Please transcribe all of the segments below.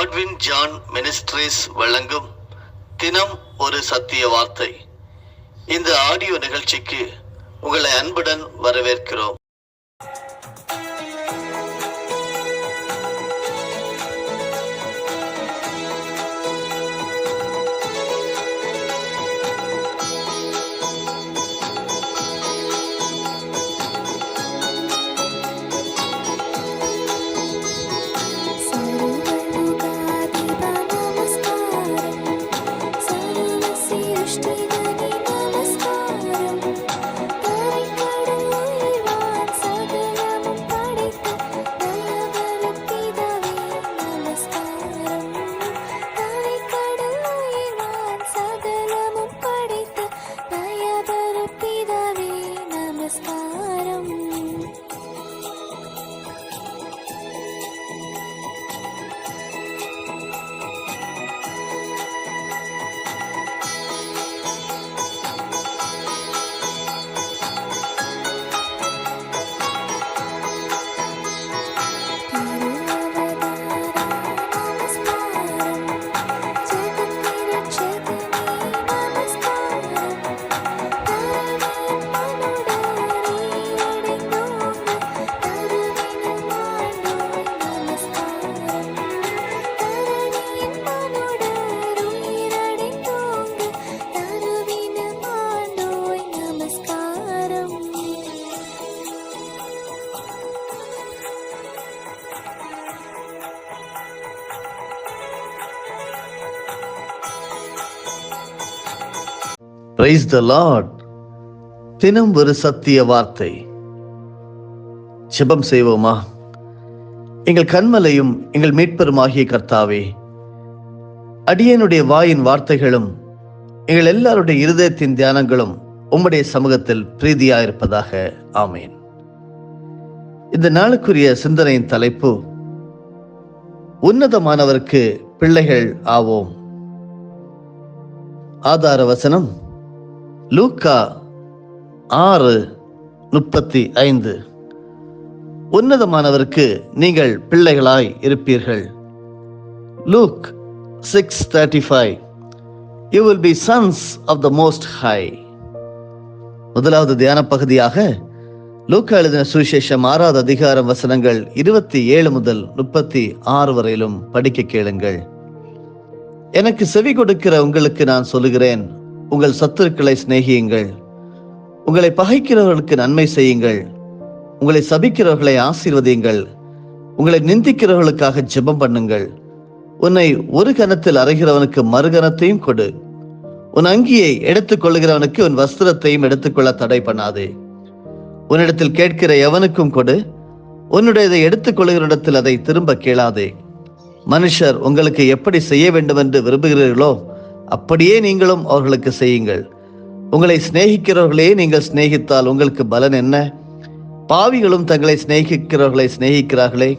Godwin John ministries வழங்கும் தினம் ஒரு சத்திய வார்த்தை. இந்த ஆடியோ நிகழ்ச்சிக்கு உங்களை அன்புடன் வரவேற்கிறோம். Praise the Lord. தினம் ஒரு சத்திய வார்த்தை. ஜெபம் செய்வோமா? எங்கள் கன்மலையும் எங்கள் மீட்பருமாகிய கர்த்தாவே, அடியேனுடைய வாயின் வார்த்தைகளும் எங்கள் எல்லாருடைய இருதயத்தின் தியானங்களும் உம்முடைய சமூகத்தில் பிரீதியாயிருப்பதாக. ஆமேன். இந்த நாளுக்குரிய சிந்தனையின் தலைப்பு, உன்னதமானவருக்கு பிள்ளைகள் ஆவோம். ஆதார வசனம் லூக்கா 6:35. உன்னதமானவருக்கு நீங்கள் பிள்ளைகளாய் இருப்பீர்கள். Luke 6:35. You will be sons of the Most High. முதலாவது தியான பகுதியாக லூக்கா எழுதின சுவிசேஷம் 6வது அதிகாரம் வசனங்கள் 27 முதல் 36 வரையிலும் படிக்க கேளுங்கள். எனக்கு செவி கொடுக்கிற உங்களுக்கு நான் சொல்லுகிறேன், உங்கள் சத்துருக்களை சிநேகியுங்கள், உங்களை பகைக்கிறவர்களுக்கு நன்மை செய்யுங்கள், உங்களை சபிக்கிறவர்களை ஆசீர்வதியுங்கள், உங்களை நிந்திக்கிறவர்களுக்காக ஜெபம் பண்ணுங்கள். உன்னை ஒரு கணத்தில் அறைகிறவனுக்கு மறுகணத்தையும் கொடு, உன் அங்கியை எடுத்துக் கொள்ளுகிறவனுக்கு உன் வஸ்திரத்தையும் எடுத்துக்கொள்ள தடை பண்ணாதே. உன்னிடத்தில் கேட்கிற எவனுக்கும் கொடு, உன்னுடையதை எடுத்துக் கொள்ளுகிறஇடத்தில் அதை திரும்ப கேளாதே. மனுஷர் உங்களுக்கு எப்படி செய்ய வேண்டும் என்று விரும்புகிறீர்களோ அப்படியே நீங்களும் அவர்களுக்கு செய்யுங்கள். உங்களை சிநேகிக்கிறவர்களே நீங்கள் சிநேகித்தால் உங்களுக்கு பலன் என்ன? பாவிகளும் தங்களை சிநேகிக்கிறவர்களை சிநேகிக்கிறார்களே.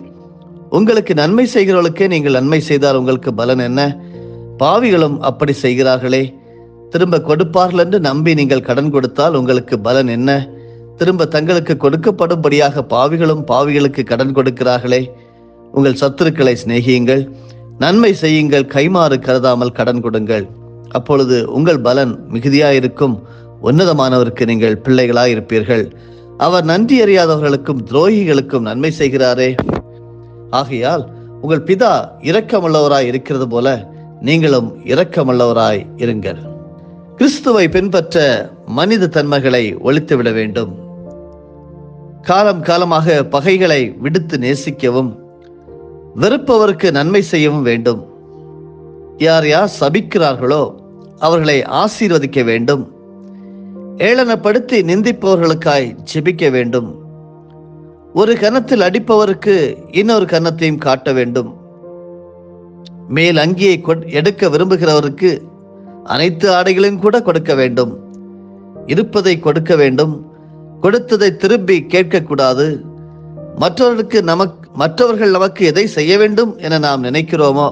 உங்களுக்கு நன்மை செய்கிறவர்களுக்கே நீங்கள் நன்மை செய்தால் உங்களுக்கு பலன் என்ன? பாவிகளும் அப்படி செய்கிறார்களே. திரும்ப கொடுப்பார்கள் என்று நம்பி நீங்கள் கடன் கொடுத்தால் உங்களுக்கு பலன் என்ன? திரும்ப தங்களுக்கு கொடுக்கப்படும்படியாக பாவிகளும் பாவிகளுக்கு கடன் கொடுக்கிறார்களே. உங்கள் சத்துருக்களை சிநேகியுங்கள், நன்மை செய்யுங்கள், கைமாறு கருதாமல் கடன் கொடுங்கள், அப்பொழுது உங்கள் பலன் மிகுதியாயிருக்கும். உன்னதமானவருக்கு நீங்கள் பிள்ளைகளாயிருப்பீர்கள். அவர் நன்றி அறியாதவர்களுக்கும் துரோகிகளுக்கும் நன்மை செய்கிறாரே. ஆகையால் உங்கள் பிதா இரக்கமுள்ளவராய் இருக்கிறது போல நீங்களும் இரக்கமுள்ளவராய் இருங்கள். கிறிஸ்துவை பின்பற்ற மனித தன்மைகளை ஒழித்துவிட வேண்டும். காலம் காலமாக பகைகளை விடுத்து நேசிக்கவும் வெறுப்பவருக்கு நன்மை செய்யவும் வேண்டும். யார் யார் சபிக்கிறார்களோ அவர்களை ஆசீர்வதிக்க வேண்டும். ஏளனப்படுத்தி நிந்திப்பவர்களுக்காய் ஜெபிக்க வேண்டும். ஒரு கன்னத்தில் அடிப்பவருக்கு இன்னொரு கன்னத்தையும் காட்ட வேண்டும். மேல் அங்கியை எடுக்க விரும்புகிறவருக்கு அனைத்து ஆடைகளையும் கூட கொடுக்க வேண்டும். இருப்பதை கொடுக்க வேண்டும், கொடுத்ததை திரும்பி கேட்கக்கூடாது. மற்றவர்கள் நமக்கு எதை செய்ய வேண்டும் என நாம் நினைக்கிறோமோ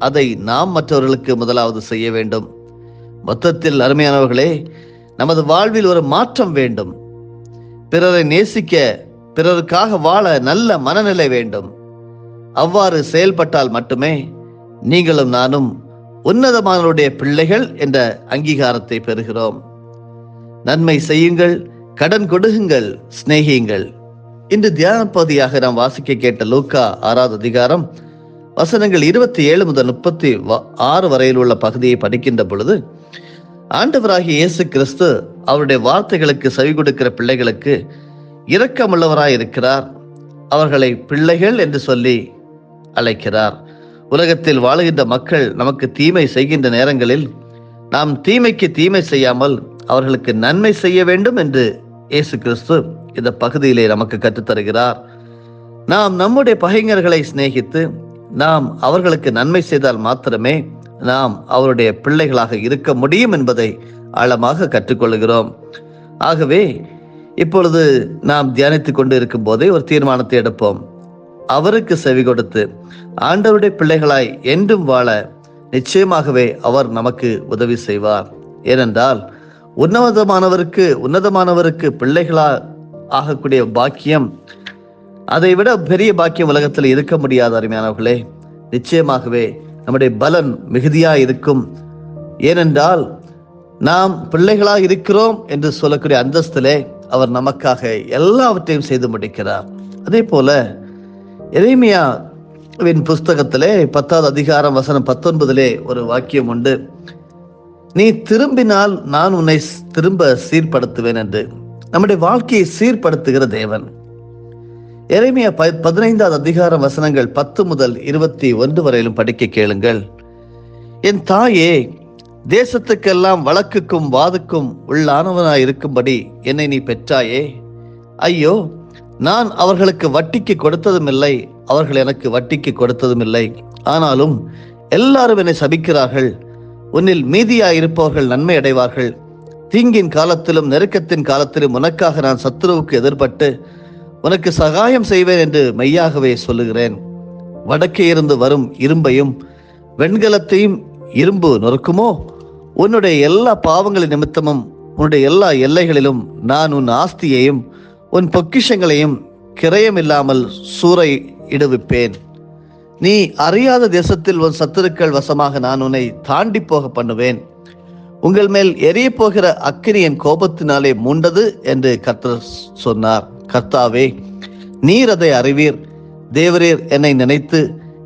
அதை நாம் மற்றவர்களுக்கு முதலாவது செய்ய வேண்டும். மொத்தத்தில் அருமையானவர்களே, நமது வாழ்வில் ஒரு மாற்றம் வேண்டும். பிறரை நேசிக்க, பிறருக்காக வாழ நல்ல மனநிலை வேண்டும். அவ்வாறு செயல்பட்டால் மட்டுமே நீங்களும் நானும் உன்னதமானவருடைய பிள்ளைகள் என்ற அங்கீகாரத்தை பெறுகிறோம். நன்மை செய்யுங்கள், கடன் கொடுங்கள், சிநேகியுங்கள். இன்று தியான பகுதியாக நாம் வாசிக்க கேட்ட லூக்கா 6வது அதிகாரம் வசனங்கள் 27 முதல் 36 வரையில் உள்ள பகுதியை படிக்கின்ற பொழுது, ஆண்டவராகிய இயேசு கிறிஸ்து அவருடைய வார்த்தைகளுக்கு செவி கொடுக்கிற பிள்ளைகளுக்கு இரக்கமுள்ளவராய் இருக்கிறார். அவர்களை பிள்ளைகள் என்று சொல்லி அழைக்கிறார். உலகத்தில் வாழுகின்ற மக்கள் நமக்கு தீமை செய்கின்ற நேரங்களில் நாம் தீமைக்கு தீமை செய்யாமல் அவர்களுக்கு நன்மை செய்ய வேண்டும் என்று இயேசு கிறிஸ்து இந்த பகுதியிலே நமக்கு கற்றுத்தருகிறார். நாம் நம்முடைய பகைஞர்களை சிநேகித்து நாம் அவர்களுக்கு நன்மை செய்தால் மாத்திரமே நாம் அவருடைய பிள்ளைகளாக இருக்க முடியும் என்பதை ஆழமாக கற்றுக்கொள்கிறோம். ஆகவே இப்பொழுது நாம் தியானித்துக் கொண்டு இருக்கும் போதே ஒரு தீர்மானத்தை எடுப்போம். அவருக்கு செவி கொடுத்து ஆண்டவருடைய பிள்ளைகளாய் என்றும் வாழ நிச்சயமாகவே அவர் நமக்கு உதவி செய்வார். ஏனென்றால் உன்னதமானவருக்கு பிள்ளைகளா ஆகக்கூடிய பாக்கியம், அதை விட பெரிய பாக்கியம் உலகத்தில் இருக்க முடியாத அருமையானவர்களே. நிச்சயமாகவே நம்முடைய பலன் மிகுதியா இருக்கும். ஏனென்றால் நாம் பிள்ளைகளா இருக்கிறோம் என்று சொல்லக்கூடிய அந்தஸ்திலே அவர் நமக்காக எல்லாவற்றையும் செய்து முடிக்கிறார். அதே போல எரேமியாவின் புஸ்தகத்திலே 10வது அதிகாரம் வசனம் 19 ஒரு வாக்கியம் உண்டு. நீ திரும்பினால் நான் உன்னை திரும்ப சீர்படுத்துவேன் என்று. நம்முடைய வாழ்க்கையை சீர்படுத்துகிற தேவன். எரேமியா 15வது அதிகாரம் வசனங்கள் 10 முதல் 21 வரையிலும் படிக்க கேளுங்கள். என் தாயே, தேசத்துக்கெல்லாம் வழக்குக்கும் வாதுக்கும் உள்ளானவனாய் இருக்கும்படி என்னை நீ பெற்றாயே. ஐயோ, நான் அவர்களுக்கு வட்டிக்கு கொடுத்ததும் இல்லை, அவர்கள் எனக்கு வட்டிக்கு கொடுத்ததும் இல்லை. ஆனாலும் எல்லாரும் என்னை சபிக்கிறார்கள். உன்னில் மீதியாயிருப்பவர்கள் நன்மை அடைவார்கள். தீங்கின் காலத்திலும் நெருக்கத்தின் காலத்திலும் உனக்காக நான் சத்துருவுக்கு எதிர்பட்டு உனக்கு சகாயம் செய்வேன் என்று மெய்யாகவே சொல்லுகிறேன். வடக்கே இருந்து வரும் இரும்பையும் வெண்கலத்தையும் இரும்பு நொறுக்குமோ? உன்னுடைய எல்லா பாவங்களின் நிமித்தமும் உன்னுடைய எல்லா எல்லைகளிலும் நான் உன் ஆஸ்தியையும் உன் பொக்கிஷங்களையும் கிரயமில்லாமல் சூறை இடுவிப்பேன். நீ அறியாத தேசத்தில் உன் சத்துருக்கள் வசமாக நான் உன்னை தாண்டி போக பண்ணுவேன். உங்கள் மேல் எரிய போகிற அக்கினி என் கோபத்தினாலே மூண்டது என்று கர்த்தர் சொன்னார். கர்த்தாவே, நீர் அதை அறிவீர். தேவரீர் என்னை நினைத்து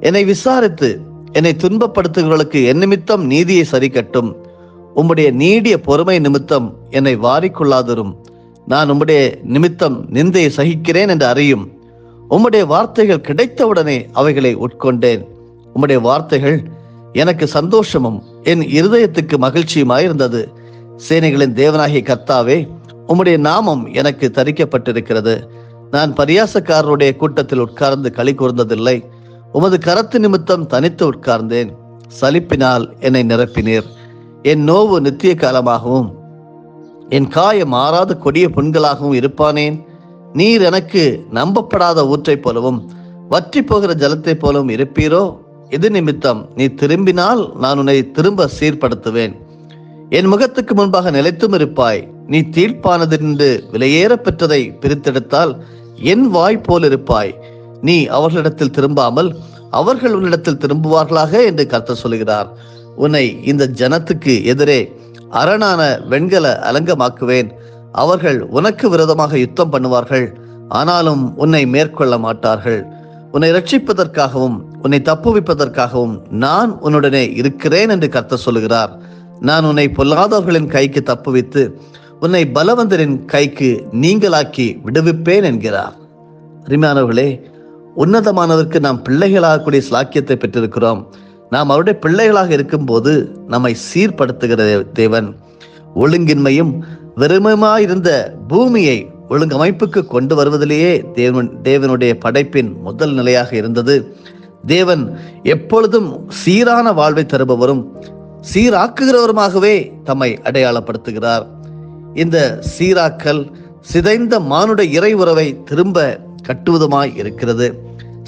என்னை விசாரித்து என்னை துன்பப்படுத்துகிறவர்களுக்கு என் நிமித்தம் நீதியை சரிக்கட்டும். உம்முடைய நீடிய பொறுமை நிமித்தம் என்னை வாரிக்கொள்ளாதரும். நான் உம்முடைய நிமித்தம் நிந்தையை சகிக்கிறேன் என்று அறியும். உம்முடைய வார்த்தைகள் கிடைத்தவுடனே அவைகளை உட்கொண்டேன். உம்முடைய வார்த்தைகள் எனக்கு சந்தோஷமும் என் இருதயத்துக்கு மகிழ்ச்சியுமாயிருந்தது. சேனைகளின் தேவனாகிய கர்த்தாவே, உம்முடைய நாமம் எனக்கு தரிக்கப்பட்டிருக்கிறது. நான் பரியாசக்காரருடைய கூட்டத்தில் உட்கார்ந்து களி கூர்ந்ததில்லை. உமது கரத்து நிமித்தம் தனித்து உட்கார்ந்தேன். சலிப்பினால் என்னை நிரப்பினீர். என் நோவு நித்திய காலமாகவும் என் காயம் மாறாத கொடிய புண்களாகவும் இருப்பானேன். நீர் எனக்கு நம்பப்படாத ஊற்றை போலவும் வற்றி போகிற ஜலத்தை போலவும் இருப்பீரோ? இது நிமித்தம் நீ திரும்பினால் நான் உன்னை திரும்ப சீர்படுத்துவேன். என் முகத்துக்கு முன்பாக நிலைத்தும் இருப்பாய். நீ தீர்ப்பானதென்று விலையேற பெற்றதை பிரித்தெடுத்தால் என் வாய் போல் இருப்பாய். நீ அவர்களிடத்தில் திரும்பாமல் அவர்கள் உன்னிடத்தில் திரும்புவார்களாக என்று கர்த்தர் சொல்கிறார். உன்னை இந்த ஜனத்துக்கு எதிரே அரணான வெண்கல அலங்கமாக்குவேன். அவர்கள் உனக்கு விரோதமாக யுத்தம் பண்ணுவார்கள், ஆனாலும் உன்னை மேற்கொள்ள மாட்டார்கள். உன்னை ரட்சிப்பதற்காகவும் உன்னை தப்புவிப்பதற்காகவும் நான் உன்னுடனே இருக்கிறேன் என்று கர்த்தர் சொல்கிறார். நான் உன்னை பொல்லாதவர்களின் கைக்கு தப்புவித்து உன்னை பலவந்தரின் கைக்கு நீங்களாக்கி விடுவிப்பேன் என்கிறார். அருமையானவர்களே, உன்னதமானவருக்கு நாம் பிள்ளைகளாகக்கூடிய ஸ்லாக்கியத்தை பெற்றிருக்கிறோம். நாம் அவருடைய பிள்ளைகளாக இருக்கும் போது நம்மை சீர்படுத்துகிற தேவன். ஒழுங்கின்மையும் வெறுமையுமாயிருந்த பூமியை ஒழுங்கமைப்புக்கு கொண்டு வருவதிலேயே தேவனுடைய படைப்பின் முதல் நிலையாக இருந்தது. தேவன் எப்பொழுதும் சீரான வாழ்வை தருபவரும் சீராக்குகிறவருமாகவே தம்மை அடையாளப்படுத்துகிறார். இந்த சீராக்கல் சிதைந்த மானுட இறை உறவை திரும்ப கட்டுவதுமாய் இருக்கிறது.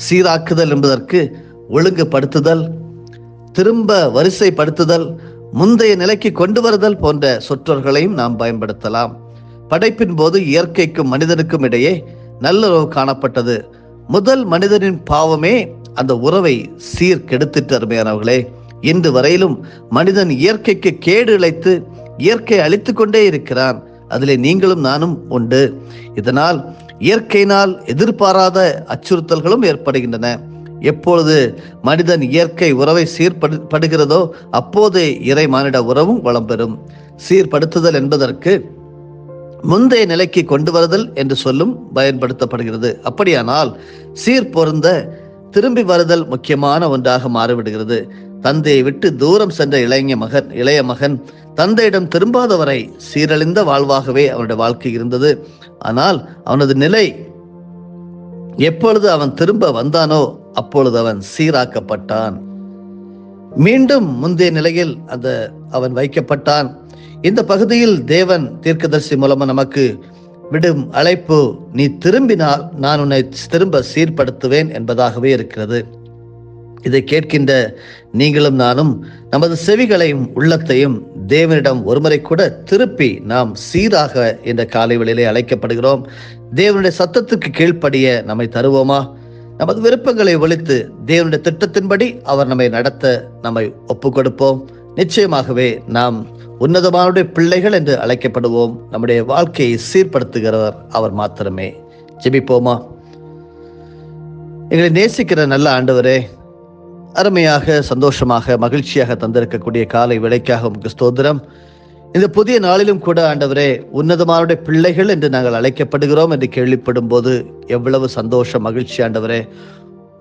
சீராக்குதல் என்பதற்கு ஒழுங்குபடுத்துதல், திரும்ப வரிசைப்படுத்துதல், முந்தைய நிலைக்கு கொண்டு வருதல் போன்ற சொற்றொர்களையும் நாம் பயன்படுத்தலாம். படைப்பின் போது இயற்கைக்கும் மனிதனுக்கும் இடையே நல்லுறவு காணப்பட்டது. முதல் மனிதனின் பாவமே அந்த உறவை சீர்கெடுத்துட்டு அருமையானவர்களே, இன்று வரையிலும் மனிதன் இயற்கைக்கு கேடு இழைத்து இயற்கை அழித்து கொண்டே இருக்கிறான். அதிலே நீங்களும் நானும் உண்டு. இதனால் இயற்கையினால் எதிர்பாராத அச்சுறுத்தல்களும் ஏற்படுகின்றன. எப்பொழுது மனிதன் இயற்கை உறவை சீர்படுகிறதோ அப்போது இறை மானிட உறவும் வளம் பெறும். சீர்படுத்துதல் என்பதற்கு முந்தைய நிலைக்கு கொண்டு வருதல் என்று சொல்லும் பயன்படுத்தப்படுகிறது. அப்படியானால் சீர் பொருந்த திரும்பி வருதல் முக்கியமான ஒன்றாக மாறிவிடுகிறது. தந்தையை விட்டு தூரம் சென்ற இளைய மகன் தந்தையிடம் திரும்பாதவரை சீரழிந்த வாழ்வாகவே அவனுடைய வாழ்க்கை இருந்தது. ஆனால் அவனது நிலை எப்பொழுது அவன் திரும்ப வந்தானோ அப்பொழுது அவன் சீராக்கப்பட்டான். மீண்டும் முந்தைய நிலையில் அவன் வைக்கப்பட்டான். இந்த பகுதியில் தேவன் தீர்க்கதரிசி மூலமா நமக்கு விடும் அழைப்பு, நீ திரும்பினால் நான் உன்னை திரும்ப சீர்படுத்துவேன் என்பதாகவே இருக்கிறது. இதை கேட்கின்ற நீங்களும் நானும் நமது செவிகளையும் உள்ளத்தையும் தேவனிடம் ஒருமுறை கூட திருப்பி நாம் சீராக இந்த காலை வேளையிலே அழைக்கப்படுகிறோம். தேவனுடைய சத்தத்துக்கு கீழ்ப்படிய நம்மை தருவோமா? நமது விருப்பங்களை ஒழித்து தேவனுடைய திட்டத்தின்படி அவர் நம்மை நடத்த நம்மை ஒப்பு கொடுப்போம். நிச்சயமாகவே நாம் உன்னதமானுடைய பிள்ளைகள் என்று அழைக்கப்படுவோம். நம்முடைய வாழ்க்கையை சீர்படுத்துகிறவர் அவர் மாத்திரமே. ஜெபிப்போமா? எங்களை நேசிக்கிற நல்ல ஆண்டவரே, அருமையாக சந்தோஷமாக மகிழ்ச்சியாக தந்திருக்கக்கூடிய காலை வேளைக்காக உமக்கு ஸ்தோத்திரம். இந்த புதிய நாளிலும் கூட ஆண்டவரே, உன்னதமானுடைய பிள்ளைகள் என்று நாங்கள் அழைக்கப்படுகிறோம் என்று கேள்விப்படும் போது எவ்வளவு சந்தோஷம், மகிழ்ச்சி ஆண்டவரே.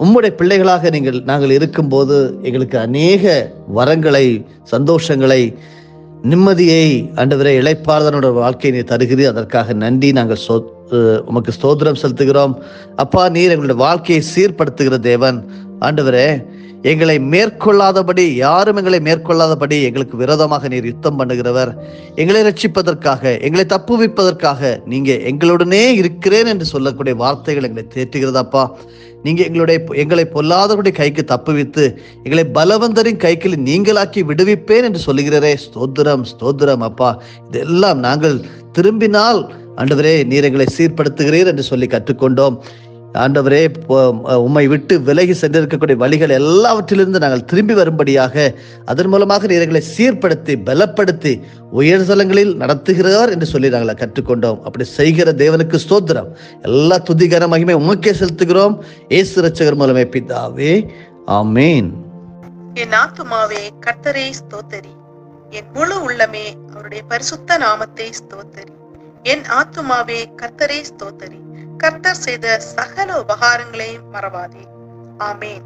உம்முடைய பிள்ளைகளாக நாங்கள் இருக்கும்போது எங்களுக்கு அநேக வரங்களை, சந்தோஷங்களை, நிம்மதியை ஆண்டவரே, இளைப்பாறுதலோட வாழ்க்கையை நீ தருகிறீர். அதற்காக நன்றி. நாங்கள் உமக்கு ஸ்தோத்திரம் செலுத்துகிறோம். அப்பா, நீர் எங்களுடைய வாழ்க்கையை சீர்படுத்துகிற தேவன். ஆண்டவரே, எங்களை மேற்கொள்ளாதபடி, யாரும் எங்களை மேற்கொள்ளாதபடி எங்களுக்கு விரோதமாக நீர் யுத்தம் பண்ணுகிறவர். எங்களை ரட்சிப்பதற்காக, எங்களை தப்புவிப்பதற்காக நீங்க எங்களுடனே இருக்கிறேன் என்று சொல்லக்கூடிய வார்த்தைகள் எங்களை தேற்றுகிறதாப்பா. நீங்க எங்களை பொல்லாதவருடைய கைக்கு தப்புவித்து எங்களை பலவந்தரின் கைக்கு நீங்களாக்கி விடுவிப்பேன் என்று சொல்லுகிறரே. ஸ்தோத்திரம், ஸ்தோத்திரம் அப்பா. இதெல்லாம் நாங்கள் திரும்பினால் ஆண்டவரே நீர் எங்களை சீர்படுத்துகிறீர் என்று சொல்லி கற்றுக்கொண்டோம். ஆண்டவரே, உம்மை விட்டு விலகி சென்றிருக்கக்கூடிய வழிகள் எல்லாவற்றிலிருந்து நாங்கள் திரும்பி வரும்படியாக அதன் மூலமாக நீர்களை சீர்படுத்தி பலப்படுத்தி உயர்தலங்களில் நடத்துகிறவர் என்று சொல்லி நாங்கள் கற்றுக்கொண்டோம். அப்படி செய்கிற தேவனுக்கு ஸ்தோத்திரம். எல்லா துதிகர மகிமை உமக்கே செலுத்துகிறோம். இயேசு இரட்சகர் மூலமே பிதாவே, ஆமேன். என் ஆத்துமாவே கர்த்தரை ஸ்தோத்தரி, என் முழு உள்ளமே அவருடைய பரிசுத்த நாமத்தை ஸ்தோத்தரி. என் ஆத்துமாவே கர்த்தரை ஸ்தோத்தரி, கர்த்தர் செய்த சகல உபகாரங்களையும் மறவாதே. ஆமேன்.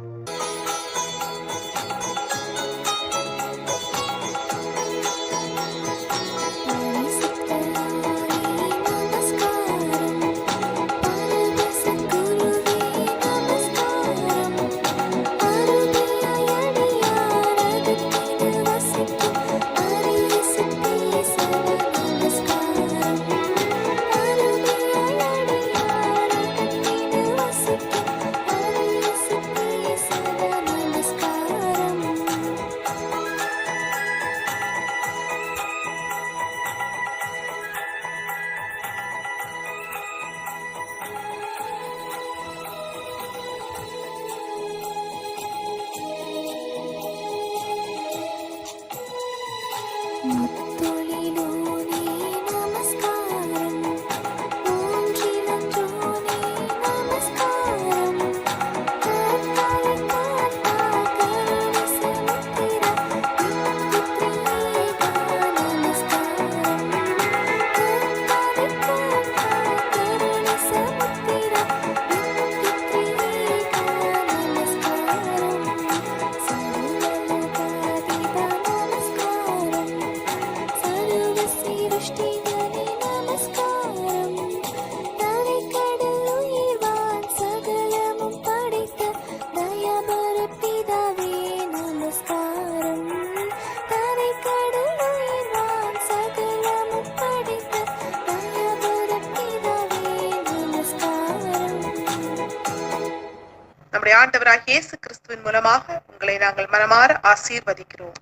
நம்முடைய ஆண்டவராகிய இயேசு கிறிஸ்துவின் மூலமாக உங்களை நாங்கள் மனமாற ஆசீர்வதிக்கிறோம்.